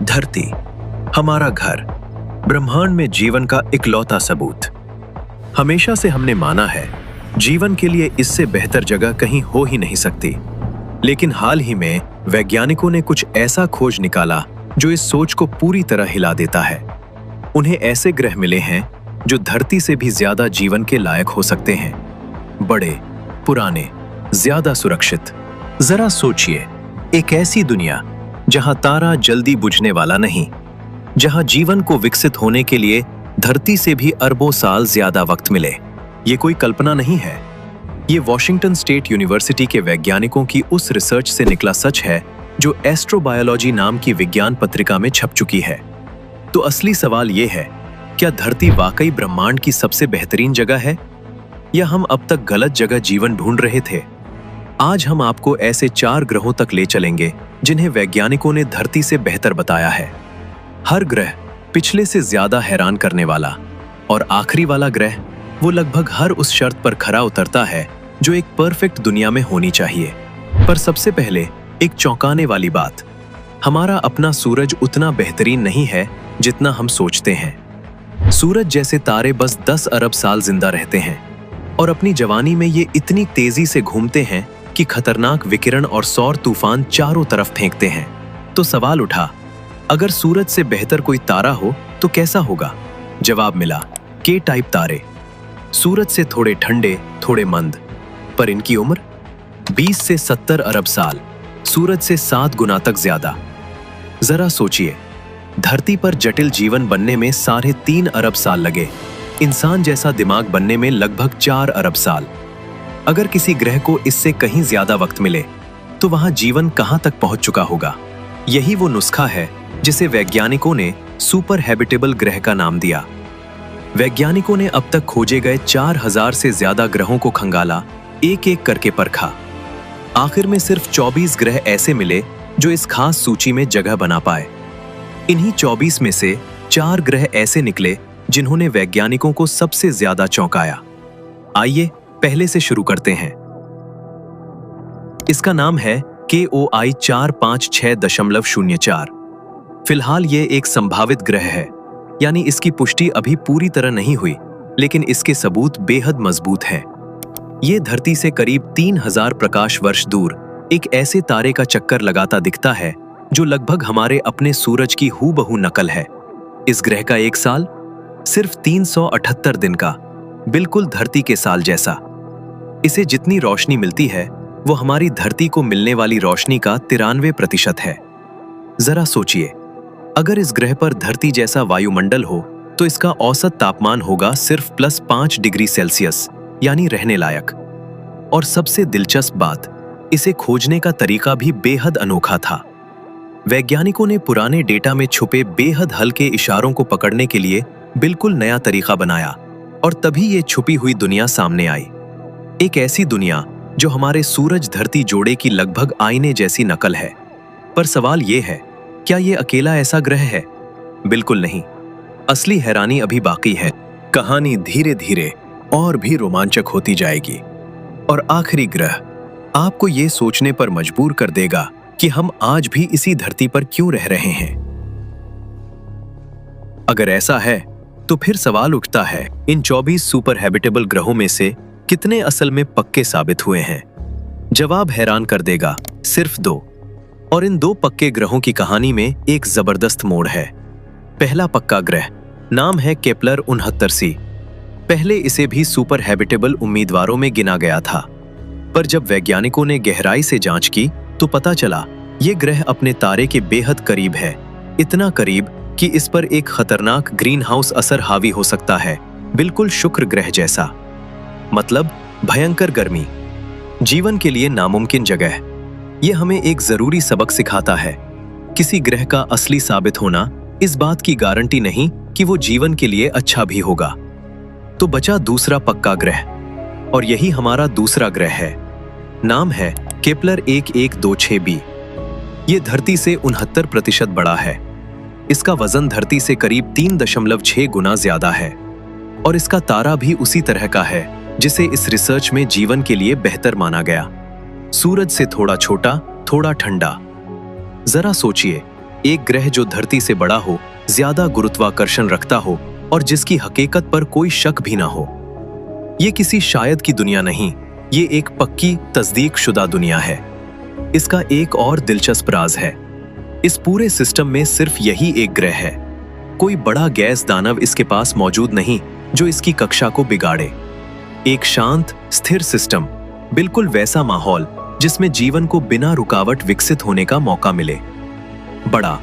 धरती, हमारा घर, ब्रह्मांड में जीवन का इकलौता सबूत। हमेशा से हमने माना है जीवन के लिए इससे बेहतर जगह कहीं हो ही नहीं सकती। लेकिन हाल ही में वैज्ञानिकों ने कुछ ऐसा खोज निकाला जो इस सोच को पूरी तरह हिला देता है। उन्हें ऐसे ग्रह मिले हैं जो धरती से भी ज्यादा जीवन के लायक हो सकते हैं। बड़े, पुराने, ज्यादा सुरक्षित। जरा सोचिए, एक ऐसी दुनिया जहां तारा जल्दी बुझने वाला नहीं, जहां जीवन को विकसित होने के लिए धरती से भी अरबों साल ज्यादा वक्त मिले। ये कोई कल्पना नहीं है, ये वॉशिंगटन स्टेट यूनिवर्सिटी के वैज्ञानिकों की उस रिसर्च से निकला सच है जो एस्ट्रोबायोलॉजी नाम की विज्ञान पत्रिका में छप चुकी है। तो असली सवाल ये है, क्या धरती वाकई ब्रह्मांड की सबसे बेहतरीन जगह है, या हम अब तक गलत जगह जीवन ढूंढ रहे थे? आज हम आपको ऐसे 4 ग्रहों तक ले चलेंगे जिन्हें वैज्ञानिकों ने धरती से बेहतर बताया है। हर ग्रह पिछले से ज्यादा हैरान करने वाला, और आखिरी वाला ग्रह वो लगभग हर उस शर्त पर खरा उतरता है जो एक परफेक्ट दुनिया में होनी चाहिए। पर सबसे पहले एक चौंकाने वाली बात, हमारा अपना सूरज उतना बेहतरीन नहीं है जितना हम सोचते हैं। सूरज जैसे तारे बस 10 अरब साल जिंदा रहते हैं, और अपनी जवानी में ये इतनी तेजी से घूमते हैं कि खतरनाक विकिरण और सौर तूफान चारों तरफ फेंकते हैं। तो सवाल उठा, अगर सूरज से बेहतर कोई तारा हो तो कैसा होगा? जवाब मिला, के टाइप तारे। सूरज से थोड़े ठंडे, थोड़े मंद, पर इनकी उम्र 20 से 70 अरब साल, सूरज से 7 गुना तक ज्यादा। जरा सोचिए, धरती पर जटिल जीवन बनने में 3.5 अरब साल लगे, इंसान जैसा दिमाग बनने में लगभग 4 अरब साल। अगर किसी ग्रह को इससे कहीं ज्यादा वक्त मिले तो वहां जीवन कहां तक पहुंच चुका होगा? यही वो नुस्खा है जिसे वैज्ञानिकों ने सुपर हैबिटेबल ग्रह का नाम दिया। वैज्ञानिकों ने अब तक खोजे गए 4000 से ज्यादा ग्रहों को खंगाला, एक एक करके परखा। आखिर में सिर्फ 24 ग्रह ऐसे मिले जो इस खास सूची में जगह बना पाए। इन्हीं 24 में से 4 ग्रह ऐसे निकले जिन्होंने वैज्ञानिकों को सबसे ज्यादा चौंकाया। आइए पहले से शुरू करते हैं। इसका नाम है KOI 456.04। फिलहाल ये एक संभावित ग्रह है, यानी इसकी पुष्टि अभी पूरी तरह नहीं हुई, लेकिन इसके सबूत बेहद मजबूत हैं। ये धरती से करीब 3000 प्रकाश वर्ष दूर एक ऐसे तारे का चक्कर लगाता दिखता है जो लगभग हमारे अपने सूरज की हूबहू नकल है। इस ग्रह का एक साल सिर्फ 378 दिन का, बिल्कुल धरती के साल जैसा। इसे जितनी रोशनी मिलती है वो हमारी धरती को मिलने वाली रोशनी का 93% है। जरा सोचिए, अगर इस ग्रह पर धरती जैसा वायुमंडल हो तो इसका औसत तापमान होगा सिर्फ +5 डिग्री सेल्सियस, यानी रहने लायक। और सबसे दिलचस्प बात, इसे खोजने का तरीका भी बेहद अनोखा था। वैज्ञानिकों ने पुराने डेटा में छुपे बेहद हल्के इशारों को पकड़ने के लिए बिल्कुल नया तरीका बनाया, और तभी ये छुपी हुई दुनिया सामने आई। एक ऐसी दुनिया जो हमारे सूरज धरती जोड़े की लगभग आईने जैसी नकल है। पर सवाल ये है, क्या ये अकेला ऐसा ग्रह है? बिल्कुल नहीं। असली हैरानी अभी बाकी है। कहानी धीरे धीरे और भी रोमांचक होती जाएगी, और आखिरी ग्रह आपको ये सोचने पर मजबूर कर देगा कि हम आज भी इसी धरती पर क्यों रह रहे हैं। अगर ऐसा है तो फिर सवाल उठता है, इन 24 सुपर हैबिटेबल ग्रहों में से कितने असल में पक्के साबित हुए हैं? जवाब हैरान कर देगा, सिर्फ 2। और इन 2 पक्के ग्रहों की कहानी में एक जबरदस्त मोड़ है। पहला पक्का ग्रह नाम है केपलर 69c। पहले इसे भी सुपर हैबिटेबल उम्मीदवारों में गिना गया था, पर जब वैज्ञानिकों ने गहराई से जांच की तो पता चला ये ग्रह अपने तारे के बेहद करीब है। इतना करीब कि इस पर एक खतरनाक ग्रीन हाउस असर हावी हो सकता है, बिल्कुल शुक्र ग्रह जैसा। मतलब भयंकर गर्मी, जीवन के लिए नामुमकिन जगह। यह हमें एक जरूरी सबक सिखाता है, किसी ग्रह का असली साबित होना इस बात की गारंटी नहीं कि वो जीवन के लिए अच्छा भी होगा। तो बचा दूसरा पक्का ग्रह, और यही हमारा दूसरा ग्रह है। नाम है केपलर 1126b। ये धरती से 69% बड़ा है। इसका वजन धरती से करीब 3.6 गुना ज्यादा है, और इसका तारा भी उसी तरह का है जिसे इस रिसर्च में जीवन के लिए बेहतर माना गया। सूरज से थोड़ा छोटा, थोड़ा ठंडा। जरा सोचिए, एक ग्रह जो धरती से बड़ा हो, ज्यादा गुरुत्वाकर्षण रखता हो और जिसकी हकीकत पर कोई शक भी ना हो। ये किसी शायद की दुनिया नहीं, ये एक पक्की तस्दीक शुदा दुनिया है। इसका एक और दिलचस्प राज है, इस पूरे सिस्टम में सिर्फ यही एक ग्रह है। कोई बड़ा गैस दानव इसके पास मौजूद नहीं जो इसकी कक्षा को बिगाड़े। एक शांत स्थिर सिस्टम, बिल्कुल वैसा माहौल जिसमें जीवन को बिना रुकावट विकसित होने का मौका मिले। बड़ा,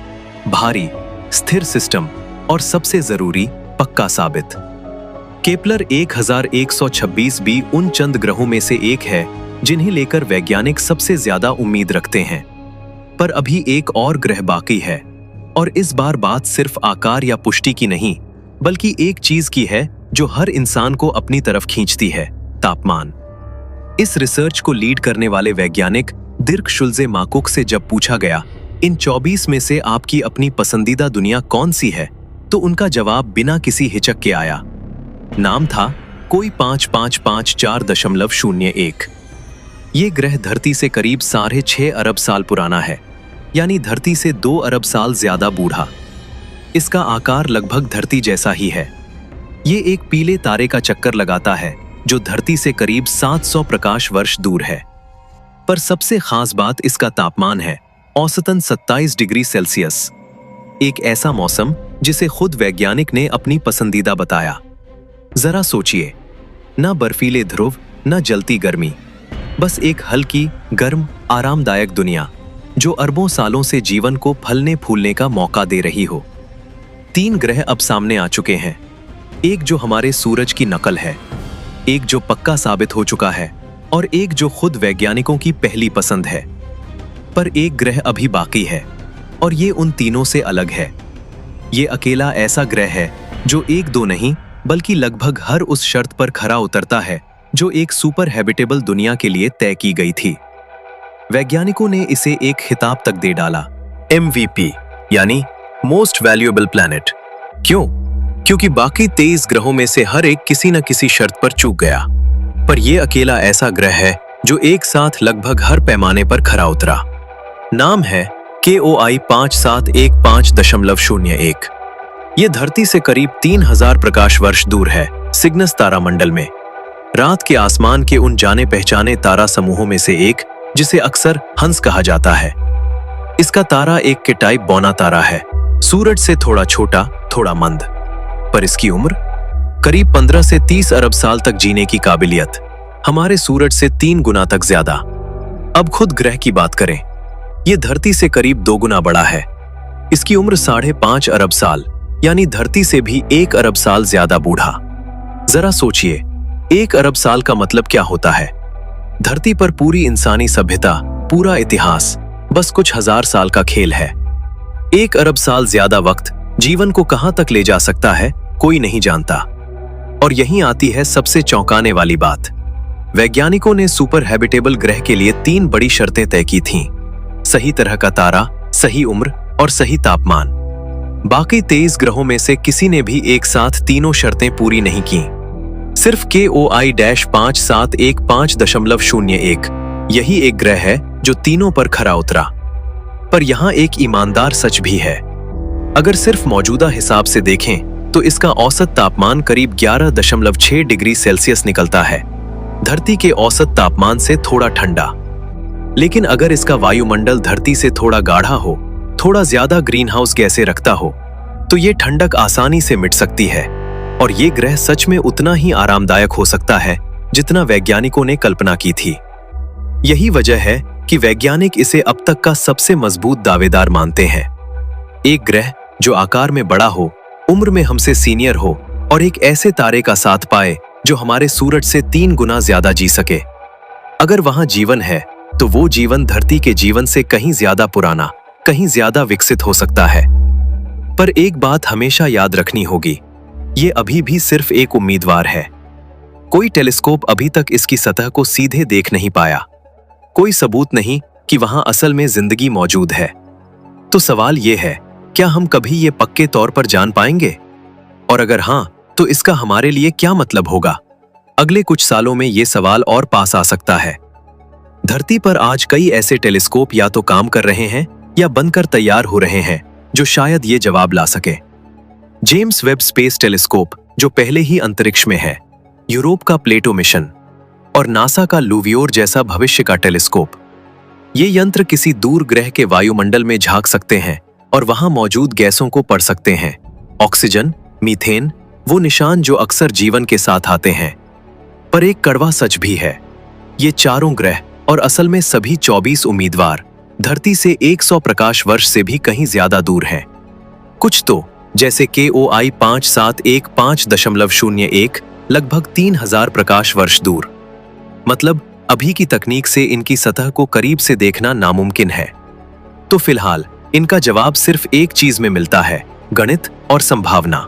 भारी, स्थिर सिस्टम और सबसे जरूरी, पक्का साबित। केपलर 1126 बी उन चंद ग्रहों में से एक है जिन्हें लेकर वैज्ञानिक सबसे ज्यादा उम्मीद रखते हैं। पर अभी एक और ग्रह बाकी है, और इस बार बात सिर्फ आकार या पुष्टि की नहीं, बल्कि एक चीज की है जो हर इंसान को अपनी तरफ खींचती है, तापमान। इस रिसर्च को लीड करने वाले वैज्ञानिक दिर्क शुल्जे माकुक से जब पूछा गया, इन 24 में से आपकी अपनी पसंदीदा दुनिया कौन सी है, तो उनका जवाब बिना किसी हिचक के आया। नाम था कोई 5554.01। ये ग्रह धरती से करीब 6.5 अरब साल पुराना है, यानी धरती से 2 अरब साल ज्यादा बूढ़ा। इसका आकार लगभग धरती जैसा ही है। ये एक पीले तारे का चक्कर लगाता है जो धरती से करीब 700 प्रकाश वर्ष दूर है। पर सबसे खास बात इसका तापमान है, औसतन 27 डिग्री सेल्सियस। एक ऐसा मौसम जिसे खुद वैज्ञानिक ने अपनी पसंदीदा बताया। जरा सोचिए, ना बर्फीले ध्रुव, ना जलती गर्मी, बस एक हल्की, गर्म, आरामदायक दुनिया जो अरबों सालों से जीवन को फलने फूलने का मौका दे रही हो। 3 ग्रह अब सामने आ चुके हैं, एक जो हमारे सूरज की नकल है, एक जो पक्का साबित हो चुका है, और एक जो खुद वैज्ञानिकों की पहली पसंद है। पर एक ग्रह अभी बाकी है, और ये उन तीनों से अलग है। ये अकेला ऐसा ग्रह है जो एक दो नहीं, बल्कि लगभग हर उस शर्त पर खरा उतरता है जो एक सुपर हैबिटेबल दुनिया के लिए तय की गई थी। वैज्ञानिकों ने इसे एक खिताब तक दे डाला, MVP, यानी मोस्ट वैल्यूएबल प्लैनेट। क्यों? क्योंकि बाकी 23 ग्रहों में से हर एक किसी न किसी शर्त पर चूक गया, पर यह अकेला ऐसा ग्रह है जो एक साथ लगभग हर पैमाने पर खरा उतरा। नाम है KOI 5715.01। यह धरती से करीब 3000 प्रकाश वर्ष दूर है, सिग्नस तारामंडल में, रात के आसमान के उन जाने पहचाने तारा समूहों में से एक जिसे अक्सर हंस कहा जाता है। इसका तारा एक के टाइप बौना तारा है, सूरज से थोड़ा छोटा, थोड़ा मंद, पर इसकी उम्र करीब 15 से 30 अरब साल तक जीने की काबिलियत, हमारे सूरज से 3 गुना तक ज्यादा। अब खुद ग्रह की बात करें, यह धरती से करीब 2 गुना बड़ा है। इसकी उम्र 5.5 अरब साल, यानी धरती से भी 1 अरब साल ज्यादा बूढ़ा। जरा सोचिए, 1 अरब साल का मतलब क्या होता है? धरती पर पूरी इंसानी सभ्यता, पूरा इतिहास बस कुछ हजार साल का खेल है। 1 अरब साल ज्यादा वक्त जीवन को कहां तक ले जा सकता है, कोई नहीं जानता। और यहीं आती है सबसे चौंकाने वाली बात। वैज्ञानिकों ने सुपर हैबिटेबल ग्रह के लिए 3 बड़ी शर्तें तय की थीं: सही तरह का तारा, सही उम्र और सही तापमान। बाकी 23 ग्रहों में से किसी ने भी एक साथ तीनों शर्तें पूरी नहीं की। सिर्फ KOI-5715.01 यही एक ग्रह है जो तीनों पर खरा उतरा। पर यहां एक ईमानदार सच भी है। अगर सिर्फ मौजूदा हिसाब से देखें तो इसका औसत तापमान करीब 11.6 डिग्री सेल्सियस निकलता है, धरती के औसत तापमान से थोड़ा ठंडा। लेकिन अगर इसका वायुमंडल धरती से थोड़ा गाढ़ा हो, थोड़ा ज्यादा ग्रीन हाउस गैसें रखता हो, तो ये ठंडक आसानी से मिट सकती है, और ये ग्रह सच में उतना ही आरामदायक हो सकता है जितना वैज्ञानिकों ने कल्पना की थी। यही वजह है कि वैज्ञानिक इसे अब तक का सबसे मजबूत दावेदार मानते हैं। एक ग्रह जो आकार में बड़ा हो, उम्र में हमसे सीनियर हो, और एक ऐसे तारे का साथ पाए जो हमारे सूरज से 3 गुना ज्यादा जी सके। अगर वहां जीवन है तो वो जीवन धरती के जीवन से कहीं ज्यादा पुराना, कहीं ज्यादा विकसित हो सकता है। पर एक बात हमेशा याद रखनी होगी, ये अभी भी सिर्फ एक उम्मीदवार है। कोई टेलीस्कोप अभी तक इसकी सतह को सीधे देख नहीं पाया। कोई सबूत नहीं कि वहां असल में जिंदगी मौजूद है। तो सवाल ये है, क्या हम कभी ये पक्के तौर पर जान पाएंगे? और अगर हां, तो इसका हमारे लिए क्या मतलब होगा? अगले कुछ सालों में ये सवाल और पास आ सकता है। धरती पर आज कई ऐसे टेलीस्कोप या तो काम कर रहे हैं या बनकर तैयार हो रहे हैं जो शायद ये जवाब ला सके। जेम्स वेब स्पेस टेलीस्कोप जो पहले ही अंतरिक्ष में है, यूरोप का प्लेटो मिशन और नासा का लुवियोर जैसा भविष्य का टेलीस्कोप। ये यंत्र किसी दूर ग्रह के वायुमंडल में झांक सकते हैं और वहां मौजूद गैसों को पढ़ सकते हैं। ऑक्सीजन, मीथेन, वो निशान जो अक्सर जीवन के साथ आते हैं। पर एक कड़वा सच भी है, ये चारों ग्रह और असल में सभी 24 उम्मीदवार धरती से 100 प्रकाश वर्ष से भी कहीं ज्यादा दूर हैं। कुछ तो जैसे KOI 5715.01 लगभग 3000 प्रकाश वर्ष दूर। मतलब अभी की तकनीक से इनकी सतह को करीब से देखना नामुमकिन है। तो फिलहाल इनका जवाब सिर्फ एक चीज में मिलता है, गणित और संभावना।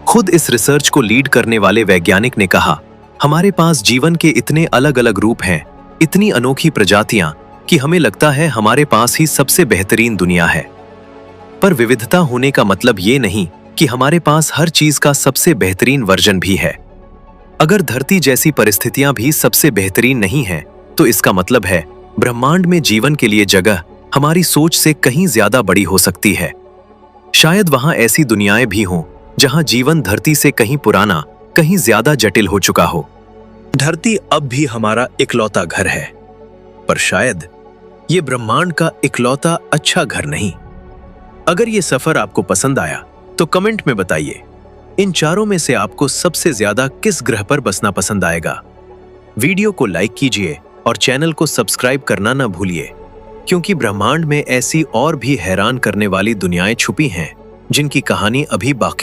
खुद इस रिसर्च को लीड करने वाले वैज्ञानिक ने कहा, हमारे पास जीवन के इतने अलग अलग रूप हैं, इतनी अनोखी प्रजातियां कि हमें लगता है हमारे पास ही सबसे बेहतरीन दुनिया है। पर विविधता होने का मतलब ये नहीं कि हमारे पास हर चीज का सबसे बेहतरीन वर्जन भी है। अगर धरती जैसी परिस्थितियां भी सबसे बेहतरीन नहीं हैं, तो इसका मतलब है ब्रह्मांड में जीवन के लिए जगह हमारी सोच से कहीं ज्यादा बड़ी हो सकती है। शायद वहां ऐसी दुनियाएं भी हों जहां जीवन धरती से कहीं पुराना, कहीं ज्यादा जटिल हो चुका हो। धरती अब भी हमारा इकलौता घर है, पर शायद ये ब्रह्मांड का इकलौता अच्छा घर नहीं। अगर ये सफर आपको पसंद आया तो कमेंट में बताइए, इन चारों में से आपको सबसे ज्यादा किस ग्रह पर बसना पसंद आएगा। वीडियो को लाइक कीजिए और चैनल को सब्सक्राइब करना ना भूलिए, क्योंकि ब्रह्मांड में ऐसी और भी हैरान करने वाली दुनियाएं छुपी हैं जिनकी कहानी अभी बाकी